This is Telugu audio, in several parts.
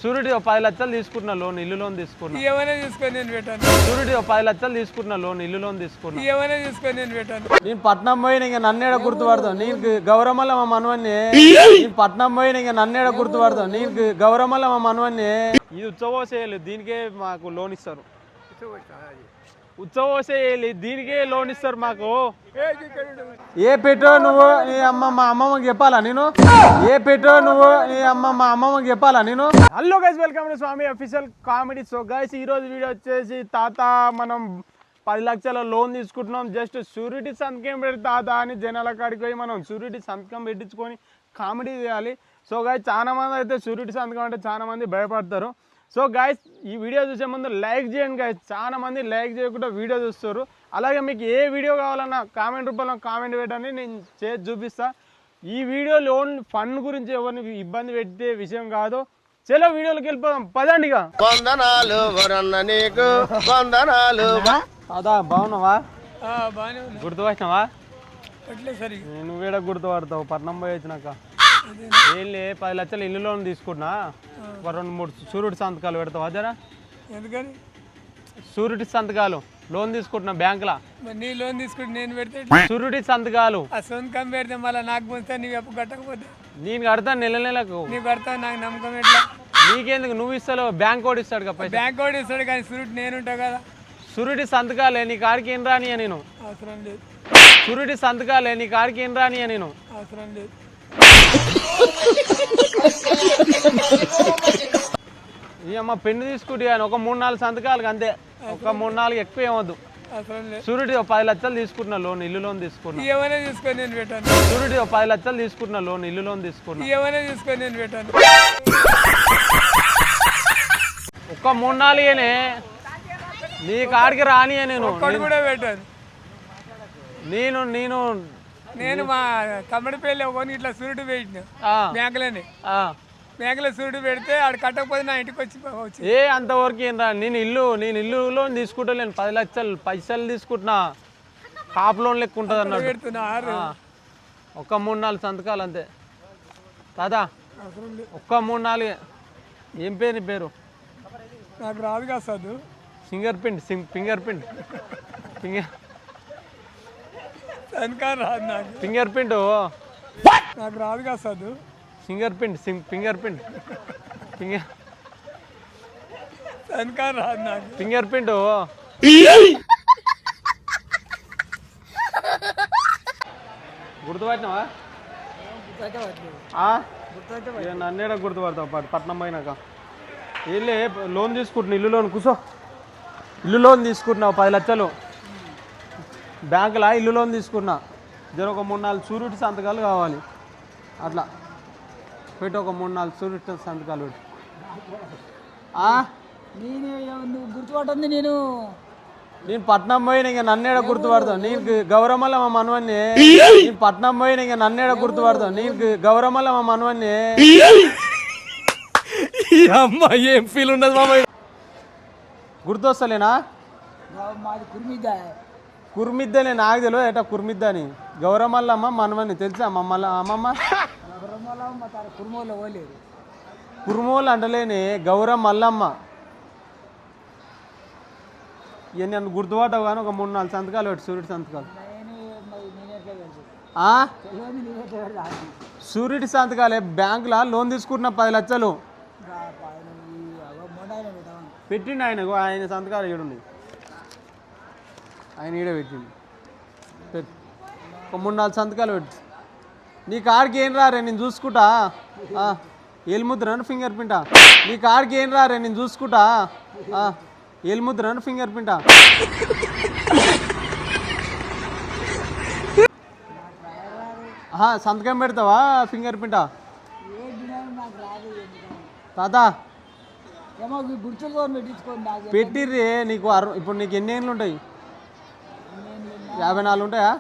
షూరిటీ 10 లక్షలు తీసుకున్నా లోన్, ఇల్లు లోన్ తీసుకున్నా. ఏమైనా తీసుకొని నేను పెట్టాను. షూరిటీ 10 లక్షలు తీసుకున్నా లోన్, ఇల్లు లోన్ తీసుకున్నా. ఏమైనా తీసుకొని నేను పెట్టాను. నేను పట్నం పోయిన ఇంకా నన్నేడ గుర్తుపడతావు. నీకు గౌరమ్మల మా మనవన్ని. నేను పట్నం పోయిన ఇంకా నన్నేడ గుర్తుపడతావు. నీకు గౌరమ్మల మా మనవన్ని. ఇది ఉత్సవోసేయాలి, దీనికే మాకు లోన్ ఇస్తారు. ఉత్సవోసేయాలి, దీనికే లోన్ ఇస్తారు మాకు. ఏ పెట్టో నువ్వు నీ అమ్మ మా అమ్మమ్మకి చెప్పాలా నేను? ఏ పెట్టో నువ్వు నీ అమ్మ మా అమ్మమ్మకి చెప్పాలా నేను? Hello guys, welcome to Swami official comedy. So guys, ఈరోజు వీడియో వచ్చేసి తాత మనం 10 లక్షల లోన్ తీసుకుంటున్నాం. జస్ట్ షూరిటీ సంతకం పెట్టి తాత అని జనాల కాడికి పోయి మనం షూరిటీ సంతకం పెట్టించుకొని కామెడీ చేయాలి. సో గైస్, చాలా మంది అయితే షూరిటీ సంతకం అంటే చాలా మంది భయపడతారు. సో గైస్, ఈ వీడియో చూసే ముందు లైక్ చేయండి గైస్. చాలా మంది లైక్ చేయకుండా వీడియో చూస్తారు. అలాగే మీకు ఏ వీడియో కావాలన్నా కామెంట్ రూపంలో కామెంట్ పెట్టండి, నేను చేసి చూపిస్తా. ఈ వీడియో లోన్ ఫండ్ గురించి ఎవరిని ఇబ్బంది పెట్టే విషయం కాదు. చలో వీడియోలోకి వెళ్ళిపోదాం, పదండిగా. అదా బాగున్నావా? గుర్తుపట్టినావా? నువ్వేడ గుర్తుపడతావు? పట్నం పోయి వచ్చినాక ఏంలే 10 లక్షలు ఇల్లు లోన్ తీసుకున్నా. ఒక 2-3 షూరిటీ సంతకాలు పెడతావా జరా? ఎందుకని షూరిటీ సంతకాలు లోన్ తీసుకుంటున్నా బ్యాంకులా. నీ లోన్ తీసుకుంటే నేను పెడితే షూరిటీ సంతకాలు ఆ సొంతం పెడితే మళ్ళీ నాకు పోతే నీవు ఎప్పుడు కట్టకపోతే నేను కడతాను నెల నెలకు. నీవు కడతావు, నాకు నమ్మకం ఎట్లా? నీకెందుకు? నువ్వు ఇస్తావు, బ్యాంక్ కూడా ఇస్తాడు కదా. బ్యాంక్ కూడా ఇస్తాడు కానీ షూరిటీ నేను ఉంటా కదా. షూరిటీ సంతకాలే నీ కాడికి ఏం రానియా నేను. అవసరం లేదు. షూరిటీ సంతకాలే నీ కాడికి ఏం రానియా నేను. అవసరం లేదు. అమ్మ పెన్ను తీసుకుంటే ఒక 3-4 సంతకాలకు అంతే, ఒక 3-4 ఎక్కువ ఏమొద్దు. షూరిటీ 10 లక్షలు తీసుకుంటున్నా లోన్, ఇల్లు లోన్ తీసుకున్నా. ఏమైనా తీసుకొని నేను పెట్టాను. షూరిటీ 10 లక్షలు తీసుకుంటున్నా లోన్, ఇల్లు లోన్ తీసుకున్నా. ఏమైనా తీసుకొని నేను పెట్టాను. ఒక్క 3-4 నీ కాడికి రానియా నేను. కూడా పెట్టాను. నేను నేను నేను మా తమ్ముడి పెళ్ళి ఒకని ఇట్లా షూరిటీ పెట్టిన బ్యాంకులోనే. బ్యాంకులో షూరిటీ పెడితే ఆడు కట్టకపోతే నా ఇంటికి వచ్చి అంతవరకు ఏం రా. నేను ఇల్లు లోన్ తీసుకుంటలేను. 10 లక్షలు పైసలు తీసుకుంటున్నా. కాప్ లోన్ లెక్క ఉంటుంది అన్నాడు. పెడుతున్నా ఒక్క 3-4 సంతకాలు అంతే దాదా. ఒక్క 3-4. ఏం పేరు నీ పేరు? నాకు రాదు కదా సార్. ఫింగర్ ప్రింట్ రాదు నాకు. ఫింగర్ ప్రింట్ నాకు రాదు కదా సార్. ఫింగర్ ప్రింట్ రాదు నాకు. ఫింగర్ ప్రింట్ గుర్తుపట్టినావా? నన్నేడ గుర్తుపడతావు? పట్నం పోయినాక వెళ్ళి లోన్ తీసుకుంటున్నా, ఇల్లు లోన్. కూర్చో. ఇల్లు లోన్ తీసుకుంటున్నావు 10 లక్షలు బ్యాంకులా. ఇల్లు లోన్ తీసుకున్నా. ఒక 3-4 షూరిటీ సంతకాలు కావాలి. అట్లా పెట్టి ఒక 3-4 షూరిటీ సంతకాలు పెట్టి. నువ్వు గుర్తుపట్టింది నేను పట్నం పోయిన ఇంకా నన్నేడ గుర్తుపడతావు. నీకు గౌరమ్మల మా మనవన్ని. నేను పట్నం పోయిన ఇంకా నన్నేడ గుర్తుపడతావు. నీకు గౌరమ్మల మా మనవన్ని. అమ్మ ఏం ఫీల్ ఉండదు మామయ్య. గుర్తొస్తలేనా? కుర్మిద్దనే నాకు తెలియదు ఏటా కుర్మిద్ద అని. గౌరమ్మల్లమ్మ మనవని తెలుసా? అమ్మమ్మ కుర్మోళ్ళు అంటలేని గౌరమ్మ మల్లమ్మ. ఇక నన్ను గుర్తుపట్టవు కానీ ఒక 3-4 సంతకాలు పెట్టి షూరిటీ సంతకాలు. షూరిటీ సంతకాలే బ్యాంకులో లోన్ తీసుకుంటున్నా 10 లక్షలు పెట్టిండు. ఆయన సంతకాలు ఏడున్నాయి, ఆయన ఈడ పెట్టిండు. ఒక 3-4 సంతకాలు పెట్టి. నీ కాడికి ఏం రారే నేను చూసుకుంటా. ఏలుముద్రను ఫింగర్ ప్రింటా? నీ కాడికి ఏం రారే నేను చూసుకుంటా. ఏలుముద్రను ఫింగర్ ప్రింటా? సంతకం పెడతావా ఫింగర్ ప్రింటా? తాతా పెట్టిర్రే నీకు. ఇప్పుడు నీకు ఎన్ని ఏళ్ళు ఉంటాయి? 54 ఉంటాయా?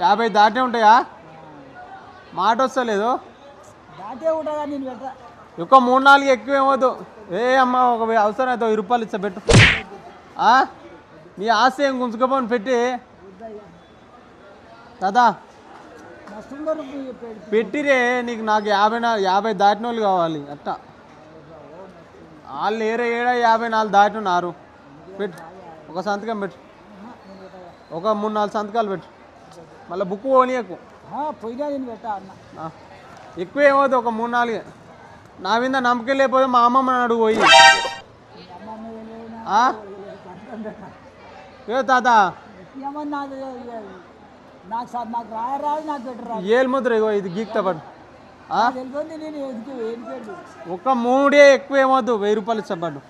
50 దాటే ఉంటాయా? మాట వస్తలేదు. ఒక 3-4 ఎక్కువ ఏమవుతు. అమ్మ ఒక అవసరం అయితే 10 రూపాయలు ఇస్తా పెట్టు. నీ ఆస్తి ఏం గుంజుకపోని పెట్టి దాదా పెట్టిరే నీకు, నాకు 50 దాటిన వాళ్ళు కావాలి అట్ట. వాళ్ళు ఏరే 54 దాటినారు. పెట్టు, ఒక సంతకం పెట్టు, ఒక 3-4 సంతకాలు పెట్టు. మళ్ళీ బుక్ పోనీయకు, ఎక్కువ ఏమవుతుంది, ఒక 3-4. నా మీద నమ్మకం లేకపోతే మా అమ్మమ్మ అడుగు పోయి. ఏ తాత ఏలు ముద్ర ఇగో ఇది గీక్తా పడు. ఒక 3 ఎక్కువ ఏమవుద్దు, 1000 రూపాయలు ఇష్టపడ్డు.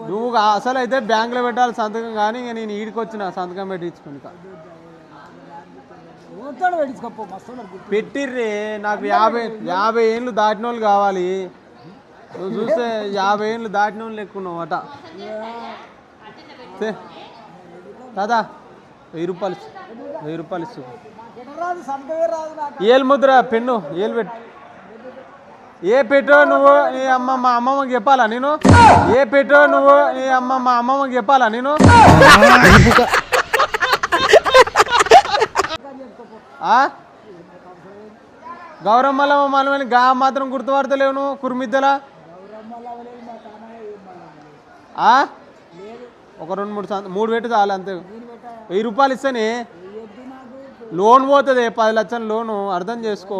నువ్వు అసలు అయితే బ్యాంకులో పెట్టాలి సంతకం, కానీ ఇక నేను ఈడికి వచ్చిన సంతకం పెట్టించుకుని పెట్టిర్రే. నాకు 50 ఏళ్ళు దాటిన వాళ్ళు కావాలి. నువ్వు చూస్తే 50 ఏళ్ళు దాటిన వాళ్ళు ఎక్కున్నావు అట. దాదా 1000 రూపాయలు ఇచ్చు, 1000 రూపాయలు ఇచ్చు. ఏలు ముద్ర పెన్ను ఏలు పెట్టు. ఏ పెట్టో నువ్వు నీ అమ్మ మా అమ్మమ్మకి చెప్పాలా నేను? ఏ పెట్టో నువ్వు నీ అమ్మ మా అమ్మమ్మకి చెప్పాలా నేను? గౌరమ్మల మనమని గా మాత్రం గుర్తుపడతలేవు నువ్వు కుర్మిద్దలా. ఒక 2-3 పెట్టు చాలు అంతే. 1000 రూపాయలు ఇస్తేనే లోన్ పోతుంది, 10 లక్షల లోను. అర్థం చేసుకో,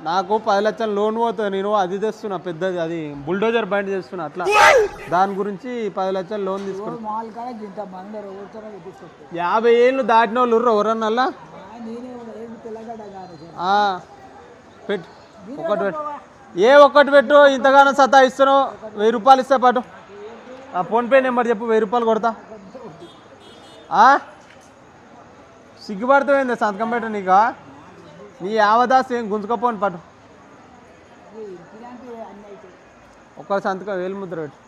నాకు 10 లక్షల లోన్ పోతుంది. నేను అది తెస్తున్నా పెద్దది, అది బుల్డోజర్ బండి తెస్తున్నా. అట్లా దాని గురించి 10 లక్షల లోన్ తీసుకున్నా. 50 ఏళ్ళు దాటిన వాళ్ళు ఎవరన్నా పెట్టు, ఒకటి పెట్టు. ఒక్కటి పెట్టు. ఇంతగానో సతాయిస్తున్నావు. 1000 రూపాయలు ఇస్తా పాటు. ఆ ఫోన్పే నెంబర్ చెప్పు, 1000 రూపాయలు కొడతా. సిగ్గుపడుతుంది సంతకం పెట్ట నీకా. నీ యావదాస్ ఏం గుంజుకపోని పాటు. ఒక్క సంతకం వేలు ముద్ర పెట్టు.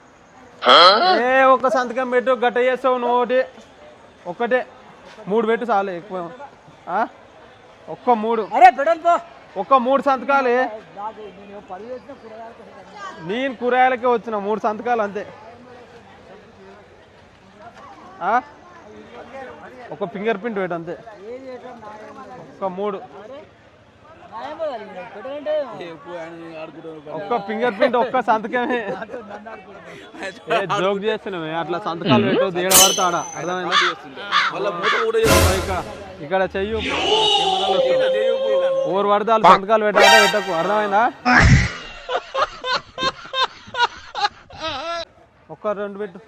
ఒక్క సంతకం పెట్టు. గట్ట చేస్తావు నువ్వు. ఒక్కటే 3 పెట్టు చాలు, ఎక్కువ. ఒక్క 3 సంతకాలే. నేను కూరగాయలకే వచ్చిన 3 సంతకాలు అంతే. ఒక ఫింగర్ ప్రింట్ పెట్టు అంతే. ఒక 3 ఒక్క ఫింగర్ ప్రింట్, ఒక్క సంతకమే. జోక్ చేస్తున్నామే. అట్లా సంతకాలు పెట్టు, దేడ పడతాడా. అర్థమైందా? ఇక్కడ చెయ్యు, ఓరు పడతాలు సంతకాలు పెట్టాలంటే పెట్టకు. అర్థమైందా? ఒక్క 2 పెట్టు.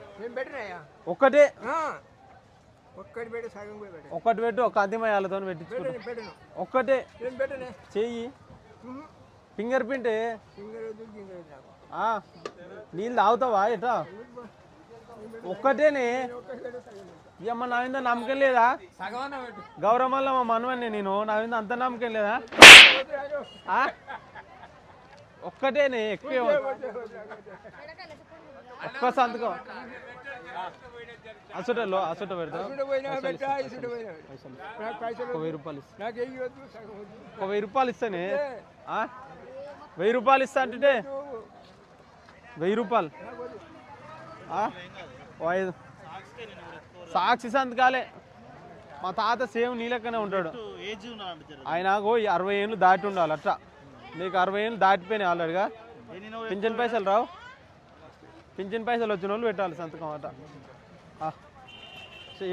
ఒక్కటే ఒక్కటి పెట్టు. ఒక అంతిమయాలతో పెట్టించుకో. ఒక్కటే చెయ్యి. Finger print. నీళ్ళు తాగుతావా ఎటా? ఒక్కటేనే. ఇమ్మ నా మీద నమ్మకం లేదా? గౌరమ్మలో మా మనవని నేను, నా మీద అంత నమ్మకం లేదా? ఒక్కటేనే, ఎక్కువ. ఒక్క సంతకం అసట పెడతా. 1000 రూపాయలు ఒక 1000 రూపాయలు ఇస్తానే. 1000 రూపాయలు ఇస్తా అంటే 1000 రూపాయలు. 5 సాక్షి సంతకాలే. మా తాత సేమ్ నీ లెక్కనే ఉంటాడు. ఆయనకు 60 ఏళ్ళు దాటి ఉండాలి. అట్లా నీకు 60 ఏళ్ళు దాటిపోయినాయి ఆల్రెడీగా. పింఛన్ పైసలు రావు. పింఛన్ పైసలు వచ్చిన వాళ్ళు పెట్టాలి సంతకం అట.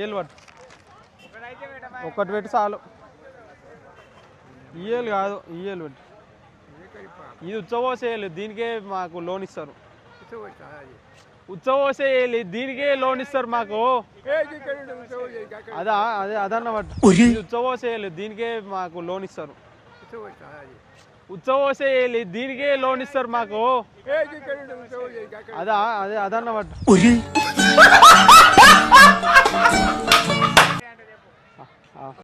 ఏళ్ళు పట్టు. ఒక్కటి పెట్టి చాలు. ఇయ్యేలు కాదు, ఇయ్యేలు పెట్టు. ఇది ఉత్సవోసేయాలి, దీనికే మాకు లోన్ ఇస్తారు. ఉత్సవోసేయాలి, దీనికే లోన్ ఇస్తారు మాకు. అదన్న పట్టు. ఉత్సవోసేయాలి, దీనికే మాకు లోన్ ఇస్తారు. ఉత్సవోసేయాలి, దీనికే లోన్ ఇస్తారు మాకు. అదన్న పట్టు.